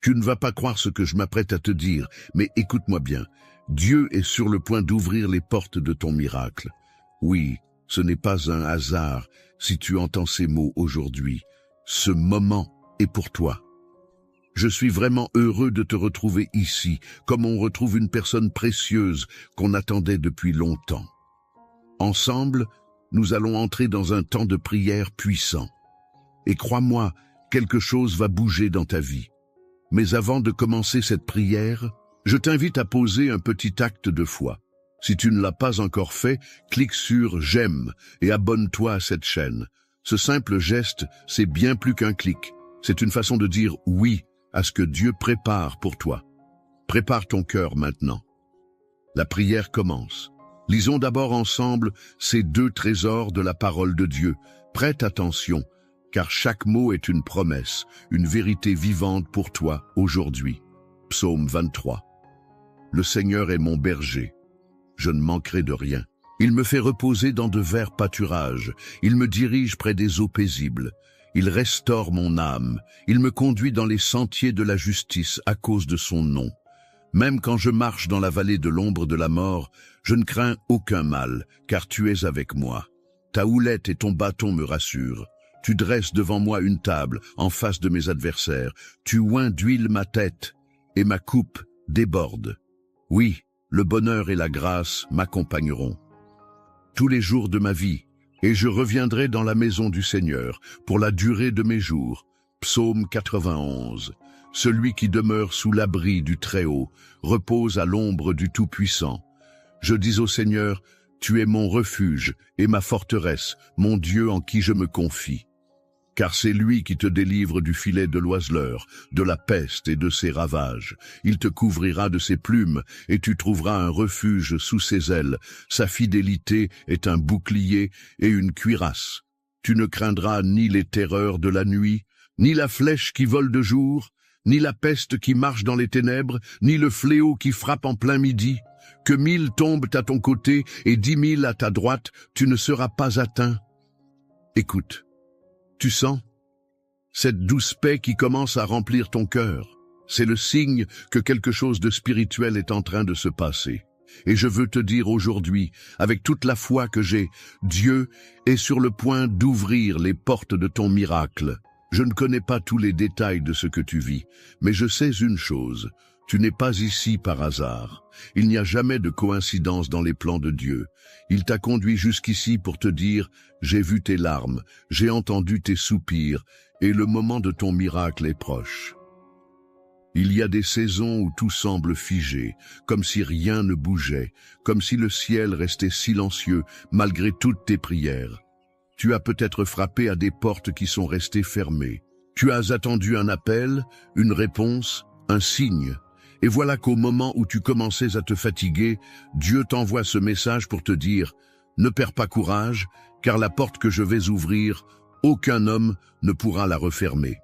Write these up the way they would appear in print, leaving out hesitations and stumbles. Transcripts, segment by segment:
Tu ne vas pas croire ce que je m'apprête à te dire, mais écoute-moi bien. Dieu est sur le point d'ouvrir les portes de ton miracle. Oui, ce n'est pas un hasard si tu entends ces mots aujourd'hui. Ce moment est pour toi. Je suis vraiment heureux de te retrouver ici, comme on retrouve une personne précieuse qu'on attendait depuis longtemps. Ensemble, nous allons entrer dans un temps de prière puissant. Et crois-moi, quelque chose va bouger dans ta vie. Mais avant de commencer cette prière, je t'invite à poser un petit acte de foi. Si tu ne l'as pas encore fait, clique sur « J'aime » et abonne-toi à cette chaîne. Ce simple geste, c'est bien plus qu'un clic. C'est une façon de dire « oui » à ce que Dieu prépare pour toi. Prépare ton cœur maintenant. La prière commence. Lisons d'abord ensemble ces 2 trésors de la parole de Dieu. Prête attention, car chaque mot est une promesse, une vérité vivante pour toi aujourd'hui. Psaume 23. Le Seigneur est mon berger. Je ne manquerai de rien. Il me fait reposer dans de verts pâturages. Il me dirige près des eaux paisibles. Il restaure mon âme. Il me conduit dans les sentiers de la justice à cause de son nom. Même quand je marche dans la vallée de l'ombre de la mort, je ne crains aucun mal, car tu es avec moi. Ta houlette et ton bâton me rassurent. Tu dresses devant moi une table en face de mes adversaires. Tu oins d'huile ma tête et ma coupe déborde. Oui, le bonheur et la grâce m'accompagneront tous les jours de ma vie, et je reviendrai dans la maison du Seigneur pour la durée de mes jours. Psaume 91. Celui qui demeure sous l'abri du Très-Haut repose à l'ombre du Tout-Puissant. Je dis au Seigneur, tu es mon refuge et ma forteresse, mon Dieu en qui je me confie. Car c'est lui qui te délivre du filet de l'oiseleur, de la peste et de ses ravages. Il te couvrira de ses plumes, et tu trouveras un refuge sous ses ailes. Sa fidélité est un bouclier et une cuirasse. Tu ne craindras ni les terreurs de la nuit, ni la flèche qui vole de jour, ni la peste qui marche dans les ténèbres, ni le fléau qui frappe en plein midi. Que 1000 tombent à ton côté et 10 000 à ta droite, tu ne seras pas atteint. Écoute. Tu sens cette douce paix qui commence à remplir ton cœur. C'est le signe que quelque chose de spirituel est en train de se passer. Et je veux te dire aujourd'hui, avec toute la foi que j'ai, Dieu est sur le point d'ouvrir les portes de ton miracle. Je ne connais pas tous les détails de ce que tu vis, mais je sais une chose. Tu n'es pas ici par hasard. Il n'y a jamais de coïncidence dans les plans de Dieu. Il t'a conduit jusqu'ici pour te dire « J'ai vu tes larmes, j'ai entendu tes soupirs, et le moment de ton miracle est proche. » Il y a des saisons où tout semble figé, comme si rien ne bougeait, comme si le ciel restait silencieux malgré toutes tes prières. Tu as peut-être frappé à des portes qui sont restées fermées. Tu as attendu un appel, une réponse, un signe. Et voilà qu'au moment où tu commençais à te fatiguer, Dieu t'envoie ce message pour te dire « Ne perds pas courage, car la porte que je vais ouvrir, aucun homme ne pourra la refermer. »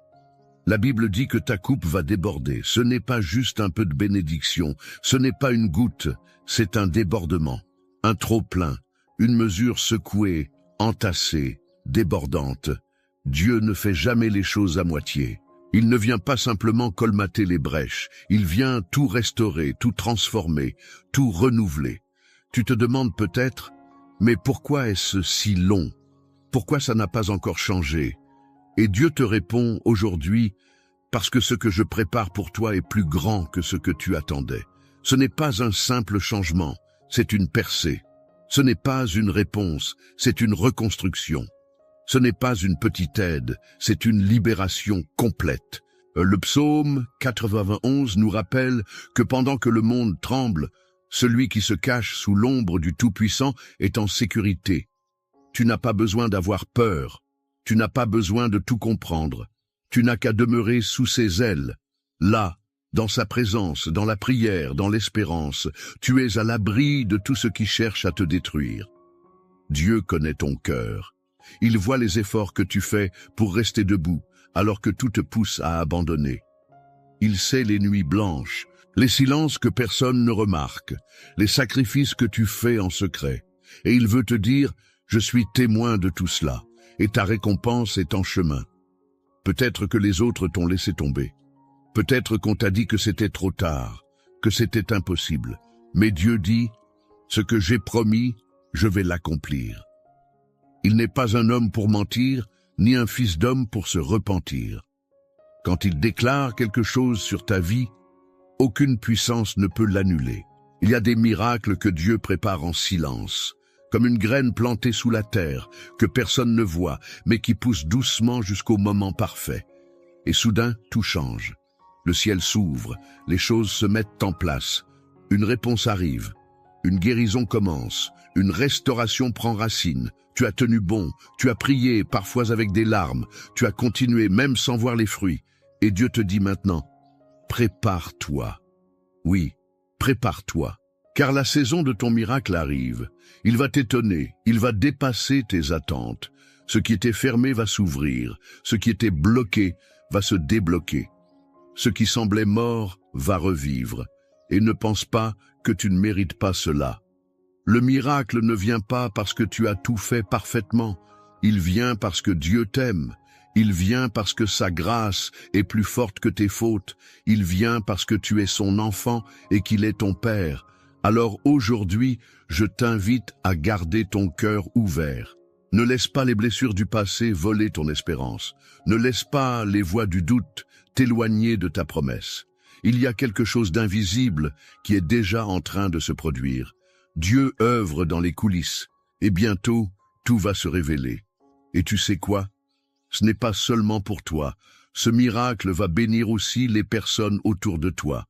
La Bible dit que ta coupe va déborder. Ce n'est pas juste un peu de bénédiction, ce n'est pas une goutte, c'est un débordement, un trop-plein, une mesure secouée, entassée, débordante. Dieu ne fait jamais les choses à moitié. Il ne vient pas simplement colmater les brèches, il vient tout restaurer, tout transformer, tout renouveler. Tu te demandes peut-être, mais pourquoi est-ce si long? Pourquoi ça n'a pas encore changé? Et Dieu te répond aujourd'hui, parce que ce que je prépare pour toi est plus grand que ce que tu attendais. Ce n'est pas un simple changement, c'est une percée. Ce n'est pas une réponse, c'est une reconstruction. Ce n'est pas une petite aide, c'est une libération complète. Le psaume 91 nous rappelle que pendant que le monde tremble, celui qui se cache sous l'ombre du Tout-Puissant est en sécurité. Tu n'as pas besoin d'avoir peur, tu n'as pas besoin de tout comprendre, tu n'as qu'à demeurer sous ses ailes. Là, dans sa présence, dans la prière, dans l'espérance, tu es à l'abri de tout ce qui cherche à te détruire. Dieu connaît ton cœur. Il voit les efforts que tu fais pour rester debout, alors que tout te pousse à abandonner. Il sait les nuits blanches, les silences que personne ne remarque, les sacrifices que tu fais en secret. Et il veut te dire, je suis témoin de tout cela, et ta récompense est en chemin. Peut-être que les autres t'ont laissé tomber. Peut-être qu'on t'a dit que c'était trop tard, que c'était impossible. Mais Dieu dit, ce que j'ai promis, je vais l'accomplir. Il n'est pas un homme pour mentir, ni un fils d'homme pour se repentir. Quand il déclare quelque chose sur ta vie, aucune puissance ne peut l'annuler. Il y a des miracles que Dieu prépare en silence, comme une graine plantée sous la terre, que personne ne voit, mais qui pousse doucement jusqu'au moment parfait. Et soudain, tout change. Le ciel s'ouvre, les choses se mettent en place. Une réponse arrive, une guérison commence, une restauration prend racine. Tu as tenu bon, tu as prié, parfois avec des larmes, tu as continué même sans voir les fruits. Et Dieu te dit maintenant, prépare-toi. Oui, prépare-toi, car la saison de ton miracle arrive. Il va t'étonner, il va dépasser tes attentes. Ce qui était fermé va s'ouvrir, ce qui était bloqué va se débloquer. Ce qui semblait mort va revivre. Et ne pense pas que tu ne mérites pas cela. Le miracle ne vient pas parce que tu as tout fait parfaitement. Il vient parce que Dieu t'aime. Il vient parce que sa grâce est plus forte que tes fautes. Il vient parce que tu es son enfant et qu'il est ton Père. Alors aujourd'hui, je t'invite à garder ton cœur ouvert. Ne laisse pas les blessures du passé voler ton espérance. Ne laisse pas les voix du doute t'éloigner de ta promesse. Il y a quelque chose d'invisible qui est déjà en train de se produire. Dieu œuvre dans les coulisses, et bientôt, tout va se révéler. Et tu sais quoi? Ce n'est pas seulement pour toi. Ce miracle va bénir aussi les personnes autour de toi.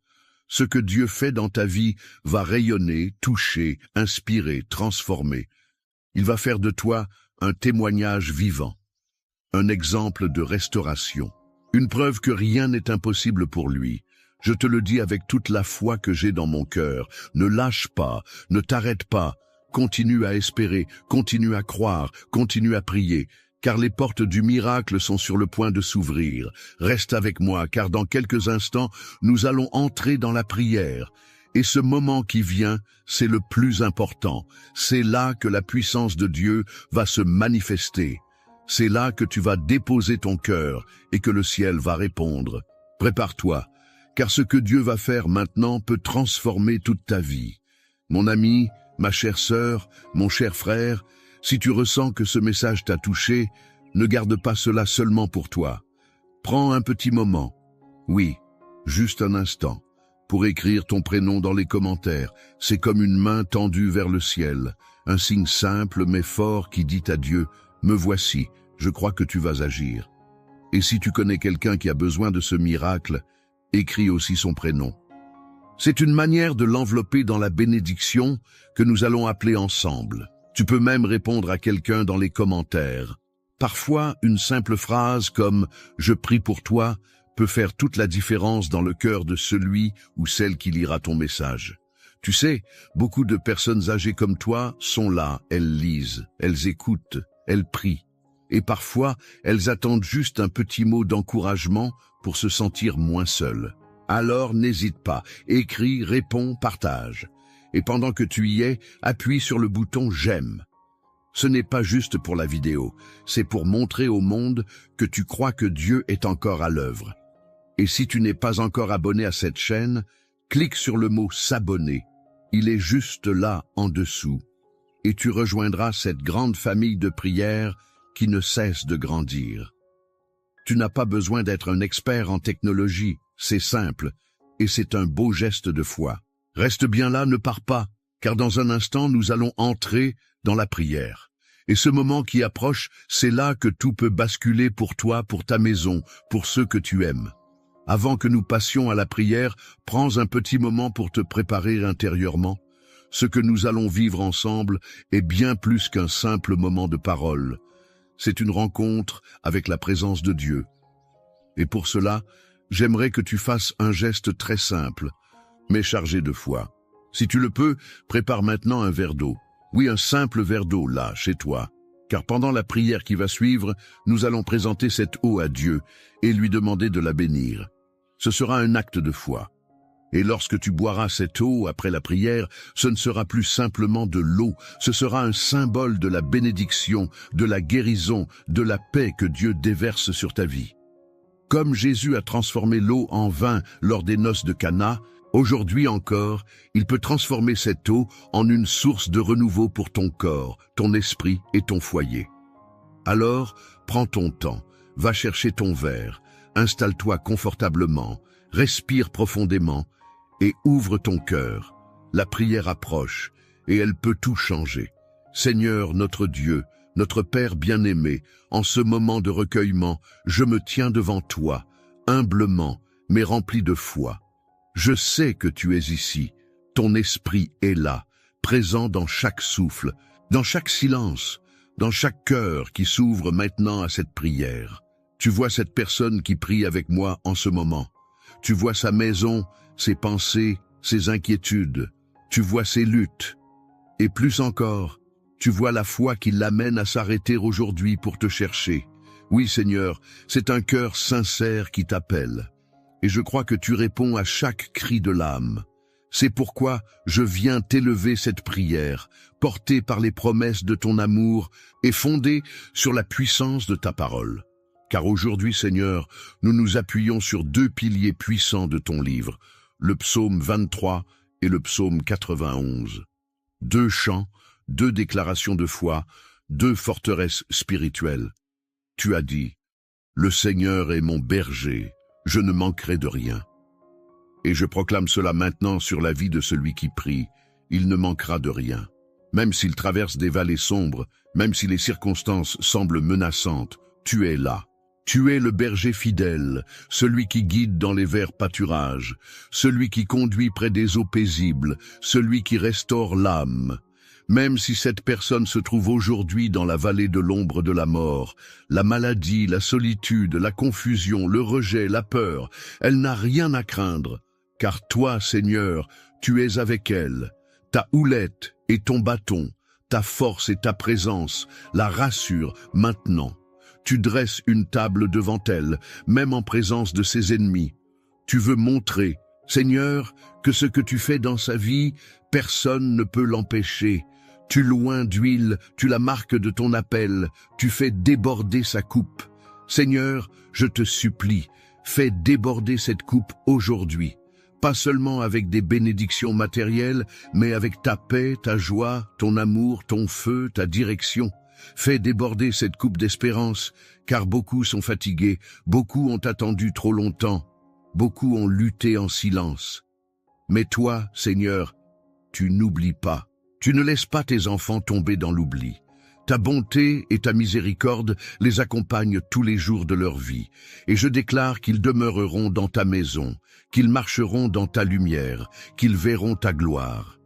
Ce que Dieu fait dans ta vie va rayonner, toucher, inspirer, transformer. Il va faire de toi un témoignage vivant, un exemple de restauration, une preuve que rien n'est impossible pour lui. Je te le dis avec toute la foi que j'ai dans mon cœur. Ne lâche pas, ne t'arrête pas. Continue à espérer, continue à croire, continue à prier, car les portes du miracle sont sur le point de s'ouvrir. Reste avec moi, car dans quelques instants, nous allons entrer dans la prière. Et ce moment qui vient, c'est le plus important. C'est là que la puissance de Dieu va se manifester. C'est là que tu vas déposer ton cœur et que le ciel va répondre. Prépare-toi, car ce que Dieu va faire maintenant peut transformer toute ta vie. Mon ami, ma chère sœur, mon cher frère, si tu ressens que ce message t'a touché, ne garde pas cela seulement pour toi. Prends un petit moment, oui, juste un instant, pour écrire ton prénom dans les commentaires. C'est comme une main tendue vers le ciel, un signe simple mais fort qui dit à Dieu, « Me voici, je crois que tu vas agir ». Et si tu connais quelqu'un qui a besoin de ce miracle, écris aussi son prénom. C'est une manière de l'envelopper dans la bénédiction que nous allons appeler ensemble. Tu peux même répondre à quelqu'un dans les commentaires. Parfois, une simple phrase comme « Je prie pour toi » peut faire toute la différence dans le cœur de celui ou celle qui lira ton message. Tu sais, beaucoup de personnes âgées comme toi sont là, elles lisent, elles écoutent, elles prient. Et parfois, elles attendent juste un petit mot d'encouragement pour se sentir moins seules. Alors n'hésite pas, écris, réponds, partage. Et pendant que tu y es, appuie sur le bouton « J'aime ». Ce n'est pas juste pour la vidéo, c'est pour montrer au monde que tu crois que Dieu est encore à l'œuvre. Et si tu n'es pas encore abonné à cette chaîne, clique sur le mot « S'abonner ». Il est juste là, en dessous. Et tu rejoindras cette grande famille de prières qui ne cesse de grandir. Tu n'as pas besoin d'être un expert en technologie, c'est simple, et c'est un beau geste de foi. Reste bien là, ne pars pas, car dans un instant nous allons entrer dans la prière. Et ce moment qui approche, c'est là que tout peut basculer pour toi, pour ta maison, pour ceux que tu aimes. Avant que nous passions à la prière, prends un petit moment pour te préparer intérieurement. Ce que nous allons vivre ensemble est bien plus qu'un simple moment de parole. C'est une rencontre avec la présence de Dieu. Et pour cela, j'aimerais que tu fasses un geste très simple, mais chargé de foi. Si tu le peux, prépare maintenant un verre d'eau. Oui, un simple verre d'eau, là, chez toi. Car pendant la prière qui va suivre, nous allons présenter cette eau à Dieu et lui demander de la bénir. Ce sera un acte de foi. Et lorsque tu boiras cette eau après la prière, ce ne sera plus simplement de l'eau, ce sera un symbole de la bénédiction, de la guérison, de la paix que Dieu déverse sur ta vie. Comme Jésus a transformé l'eau en vin lors des noces de Cana, aujourd'hui encore, il peut transformer cette eau en une source de renouveau pour ton corps, ton esprit et ton foyer. Alors, prends ton temps, va chercher ton verre, installe-toi confortablement, respire profondément et ouvre ton cœur. La prière approche et elle peut tout changer. Seigneur notre Dieu, notre Père bien-aimé, en ce moment de recueillement, je me tiens devant toi, humblement, mais rempli de foi. Je sais que tu es ici, ton esprit est là, présent dans chaque souffle, dans chaque silence, dans chaque cœur qui s'ouvre maintenant à cette prière. Tu vois cette personne qui prie avec moi en ce moment. Tu vois sa maison, ses pensées, ses inquiétudes. Tu vois ses luttes. Et plus encore, tu vois la foi qui l'amène à s'arrêter aujourd'hui pour te chercher. Oui, Seigneur, c'est un cœur sincère qui t'appelle. Et je crois que tu réponds à chaque cri de l'âme. C'est pourquoi je viens t'élever cette prière, portée par les promesses de ton amour et fondée sur la puissance de ta parole. Car aujourd'hui, Seigneur, nous nous appuyons sur deux piliers puissants de ton livre, le psaume 23 et le psaume 91. Deux chants, deux déclarations de foi, deux forteresses spirituelles. Tu as dit, « Le Seigneur est mon berger, je ne manquerai de rien. » Et je proclame cela maintenant sur la vie de celui qui prie, il ne manquera de rien. Même s'il traverse des vallées sombres, même si les circonstances semblent menaçantes, tu es là. Tu es le berger fidèle, celui qui guide dans les verts pâturages, celui qui conduit près des eaux paisibles, celui qui restaure l'âme. Même si cette personne se trouve aujourd'hui dans la vallée de l'ombre de la mort, la maladie, la solitude, la confusion, le rejet, la peur, elle n'a rien à craindre, car toi, Seigneur, tu es avec elle. Ta houlette et ton bâton, ta force et ta présence la rassurent maintenant. Tu dresses une table devant elle, même en présence de ses ennemis. Tu veux montrer, Seigneur, que ce que tu fais dans sa vie, personne ne peut l'empêcher. Tu l'oins d'huile, tu la marques de ton appel, tu fais déborder sa coupe. Seigneur, je te supplie, fais déborder cette coupe aujourd'hui. Pas seulement avec des bénédictions matérielles, mais avec ta paix, ta joie, ton amour, ton feu, ta direction. Fais déborder cette coupe d'espérance, car beaucoup sont fatigués, beaucoup ont attendu trop longtemps, beaucoup ont lutté en silence. Mais toi, Seigneur, tu n'oublies pas. Tu ne laisses pas tes enfants tomber dans l'oubli. Ta bonté et ta miséricorde les accompagnent tous les jours de leur vie, et je déclare qu'ils demeureront dans ta maison, qu'ils marcheront dans ta lumière, qu'ils verront ta gloire.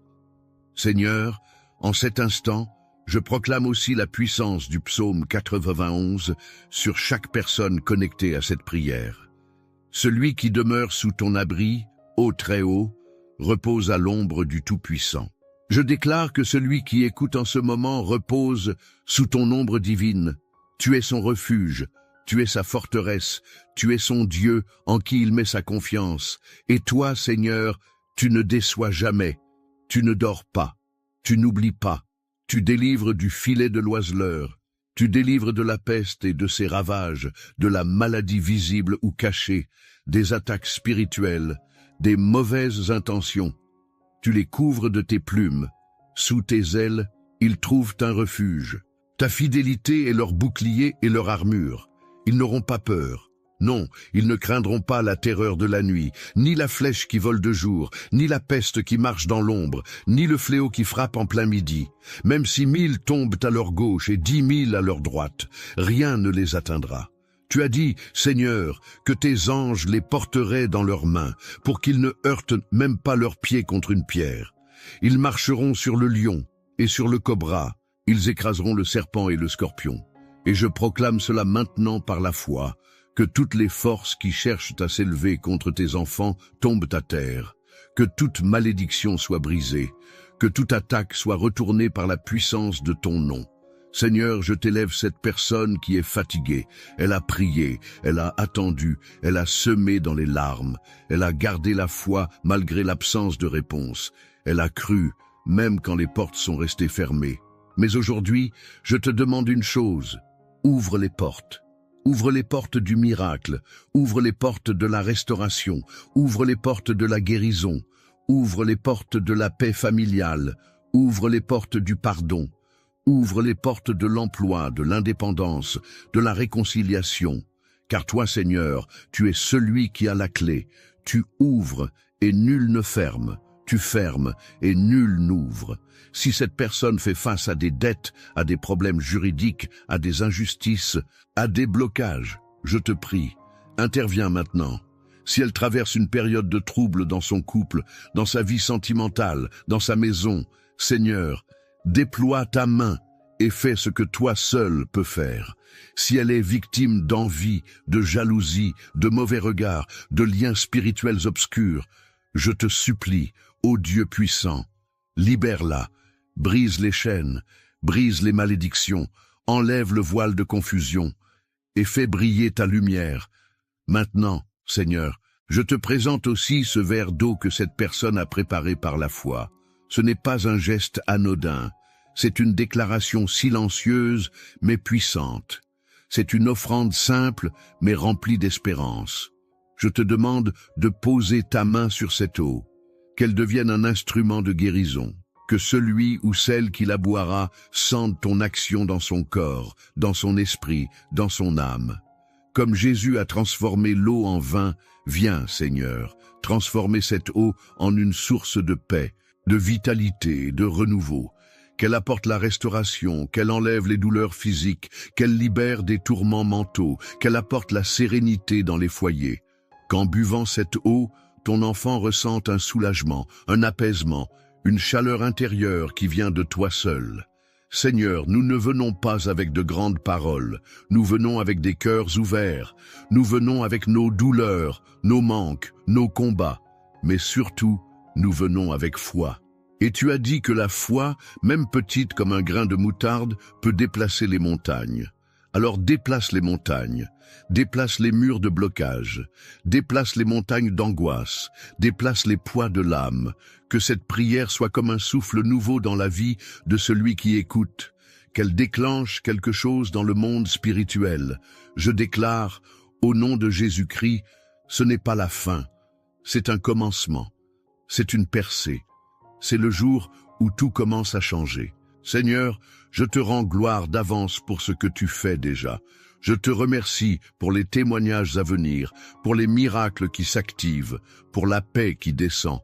Seigneur, en cet instant, je proclame aussi la puissance du psaume 91 sur chaque personne connectée à cette prière. Celui qui demeure sous ton abri, ô Très-Haut, repose à l'ombre du Tout-Puissant. Je déclare que celui qui écoute en ce moment repose sous ton ombre divine. Tu es son refuge, tu es sa forteresse, tu es son Dieu en qui il met sa confiance. Et toi, Seigneur, tu ne déçois jamais, tu ne dors pas, tu n'oublies pas. Tu délivres du filet de l'oiseleur, tu délivres de la peste et de ses ravages, de la maladie visible ou cachée, des attaques spirituelles, des mauvaises intentions. Tu les couvres de tes plumes. Sous tes ailes, ils trouvent un refuge. Ta fidélité est leur bouclier et leur armure. Ils n'auront pas peur. Non, ils ne craindront pas la terreur de la nuit, ni la flèche qui vole de jour, ni la peste qui marche dans l'ombre, ni le fléau qui frappe en plein midi. Même si 1000 tombent à leur gauche et 10 000 à leur droite, rien ne les atteindra. Tu as dit, Seigneur, que tes anges les porteraient dans leurs mains, pour qu'ils ne heurtent même pas leurs pieds contre une pierre. Ils marcheront sur le lion et sur le cobra, ils écraseront le serpent et le scorpion. Et je proclame cela maintenant par la foi, que toutes les forces qui cherchent à s'élever contre tes enfants tombent à terre, que toute malédiction soit brisée, que toute attaque soit retournée par la puissance de ton nom. Seigneur, je t'élève cette personne qui est fatiguée. Elle a prié, elle a attendu, elle a semé dans les larmes, elle a gardé la foi malgré l'absence de réponse. Elle a cru, même quand les portes sont restées fermées. Mais aujourd'hui, je te demande une chose, ouvre les portes. Ouvre les portes du miracle, ouvre les portes de la restauration, ouvre les portes de la guérison, ouvre les portes de la paix familiale, ouvre les portes du pardon, ouvre les portes de l'emploi, de l'indépendance, de la réconciliation. Car toi, Seigneur, tu es celui qui a la clé. Tu ouvres et nul ne ferme. Tu fermes et nul n'ouvre. Si cette personne fait face à des dettes, à des problèmes juridiques, à des injustices, à des blocages, je te prie, interviens maintenant. Si elle traverse une période de trouble dans son couple, dans sa vie sentimentale, dans sa maison, Seigneur, déploie ta main et fais ce que toi seul peux faire. Si elle est victime d'envie, de jalousie, de mauvais regards, de liens spirituels obscurs, je te supplie, ô Dieu puissant, libère-la, brise les chaînes, brise les malédictions, enlève le voile de confusion et fais briller ta lumière. Maintenant, Seigneur, je te présente aussi ce verre d'eau que cette personne a préparé par la foi. Ce n'est pas un geste anodin, c'est une déclaration silencieuse mais puissante. C'est une offrande simple mais remplie d'espérance. Je te demande de poser ta main sur cette eau, qu'elle devienne un instrument de guérison, que celui ou celle qui la boira sente ton action dans son corps, dans son esprit, dans son âme. Comme Jésus a transformé l'eau en vin, viens, Seigneur, transformer cette eau en une source de paix, de vitalité, de renouveau. Qu'elle apporte la restauration, qu'elle enlève les douleurs physiques, qu'elle libère des tourments mentaux, qu'elle apporte la sérénité dans les foyers. Qu'en buvant cette eau, ton enfant ressente un soulagement, un apaisement, une chaleur intérieure qui vient de toi seul. Seigneur, nous ne venons pas avec de grandes paroles, nous venons avec des cœurs ouverts, nous venons avec nos douleurs, nos manques, nos combats, mais surtout, nous venons avec foi. Et tu as dit que la foi, même petite comme un grain de moutarde, peut déplacer les montagnes. Alors déplace les montagnes, déplace les murs de blocage, déplace les montagnes d'angoisse, déplace les poids de l'âme, que cette prière soit comme un souffle nouveau dans la vie de celui qui écoute, qu'elle déclenche quelque chose dans le monde spirituel. Je déclare, au nom de Jésus-Christ, ce n'est pas la fin, c'est un commencement, c'est une percée, c'est le jour où tout commence à changer. Seigneur, je te rends gloire d'avance pour ce que tu fais déjà. Je te remercie pour les témoignages à venir, pour les miracles qui s'activent, pour la paix qui descend.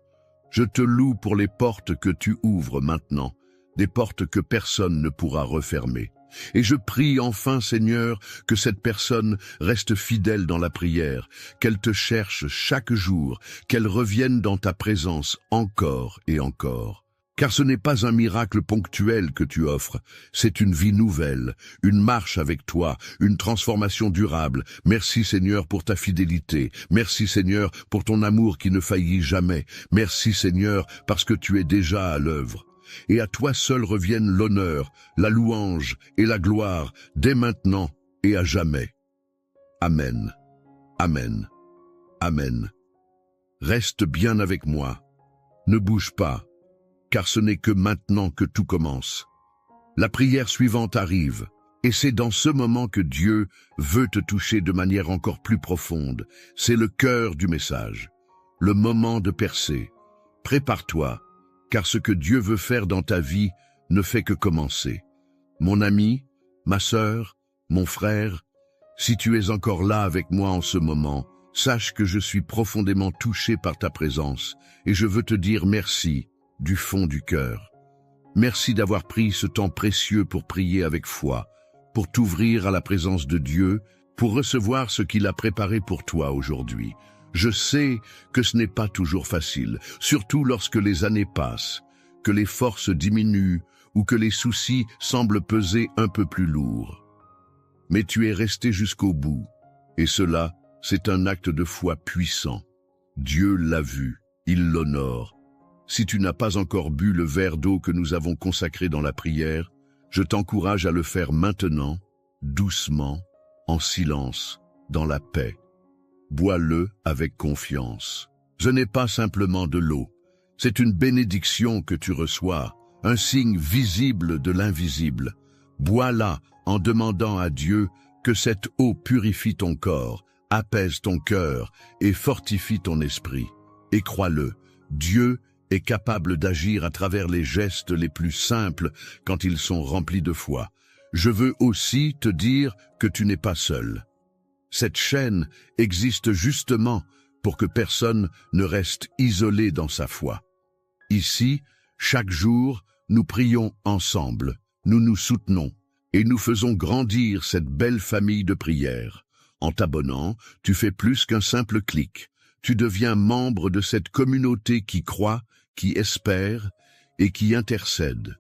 Je te loue pour les portes que tu ouvres maintenant, des portes que personne ne pourra refermer. Et je prie enfin, Seigneur, que cette personne reste fidèle dans la prière, qu'elle te cherche chaque jour, qu'elle revienne dans ta présence encore et encore. Car ce n'est pas un miracle ponctuel que tu offres, c'est une vie nouvelle, une marche avec toi, une transformation durable. Merci Seigneur pour ta fidélité, merci Seigneur pour ton amour qui ne faillit jamais, merci Seigneur parce que tu es déjà à l'œuvre. Et à toi seul reviennent l'honneur, la louange et la gloire, dès maintenant et à jamais. Amen. Amen. Amen. Reste bien avec moi. Ne bouge pas, car ce n'est que maintenant que tout commence. La prière suivante arrive, et c'est dans ce moment que Dieu veut te toucher de manière encore plus profonde. C'est le cœur du message, le moment de percer. Prépare-toi, car ce que Dieu veut faire dans ta vie ne fait que commencer. Mon ami, ma sœur, mon frère, si tu es encore là avec moi en ce moment, sache que je suis profondément touché par ta présence et je veux te dire merci du fond du cœur. Merci d'avoir pris ce temps précieux pour prier avec foi, pour t'ouvrir à la présence de Dieu, pour recevoir ce qu'il a préparé pour toi aujourd'hui. Je sais que ce n'est pas toujours facile, surtout lorsque les années passent, que les forces diminuent ou que les soucis semblent peser un peu plus lourd. Mais tu es resté jusqu'au bout, et cela, c'est un acte de foi puissant. Dieu l'a vu, il l'honore. Si tu n'as pas encore bu le verre d'eau que nous avons consacré dans la prière, je t'encourage à le faire maintenant, doucement, en silence, dans la paix. Bois-le avec confiance. Ce n'est pas simplement de l'eau, c'est une bénédiction que tu reçois, un signe visible de l'invisible. Bois-la en demandant à Dieu Que cette eau purifie ton corps, apaise ton cœur et fortifie ton esprit. Et crois-le, Dieu est capable d'agir à travers les gestes les plus simples quand ils sont remplis de foi. Je veux aussi te dire que tu n'es pas seul. Cette chaîne existe justement pour que personne ne reste isolé dans sa foi. Ici, chaque jour, nous prions ensemble, nous nous soutenons et nous faisons grandir cette belle famille de prières. En t'abonnant, tu fais plus qu'un simple clic. Tu deviens membre de cette communauté qui croit, qui espère et qui intercède.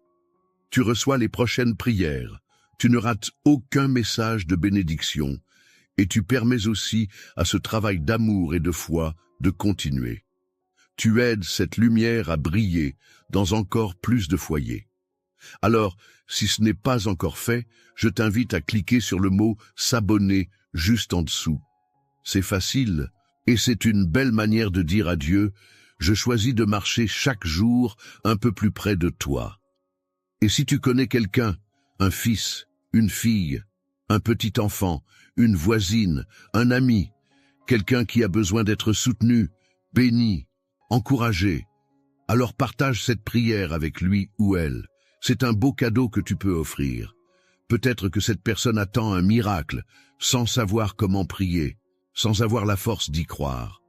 Tu reçois les prochaines prières, tu ne rates aucun message de bénédiction et tu permets aussi à ce travail d'amour et de foi de continuer. Tu aides cette lumière à briller dans encore plus de foyers. Alors, si ce n'est pas encore fait, je t'invite à cliquer sur le mot « s'abonner » juste en dessous. C'est facile et c'est une belle manière de dire à Dieu « Je choisis de marcher chaque jour un peu plus près de toi ». Et si tu connais quelqu'un, un fils, une fille, un petit enfant, une voisine, un ami, quelqu'un qui a besoin d'être soutenu, béni, encouragé, alors partage cette prière avec lui ou elle. C'est un beau cadeau que tu peux offrir. Peut-être que cette personne attend un miracle, sans savoir comment prier, sans avoir la force d'y croire.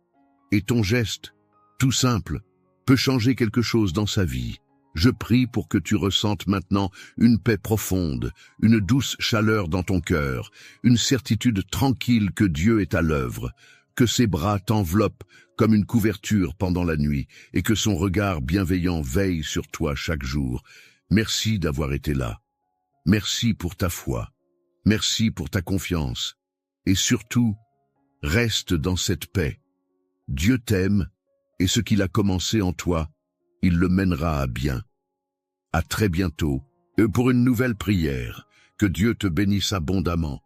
Et ton geste, tout simple, peut changer quelque chose dans sa vie. Je prie pour que tu ressentes maintenant une paix profonde, une douce chaleur dans ton cœur, une certitude tranquille que Dieu est à l'œuvre, que ses bras t'enveloppent comme une couverture pendant la nuit et que son regard bienveillant veille sur toi chaque jour. Merci d'avoir été là. Merci pour ta foi. Merci pour ta confiance. Et surtout, reste dans cette paix. Dieu t'aime et ce qu'il a commencé en toi, il le mènera à bien. À très bientôt, et pour une nouvelle prière. Que Dieu te bénisse abondamment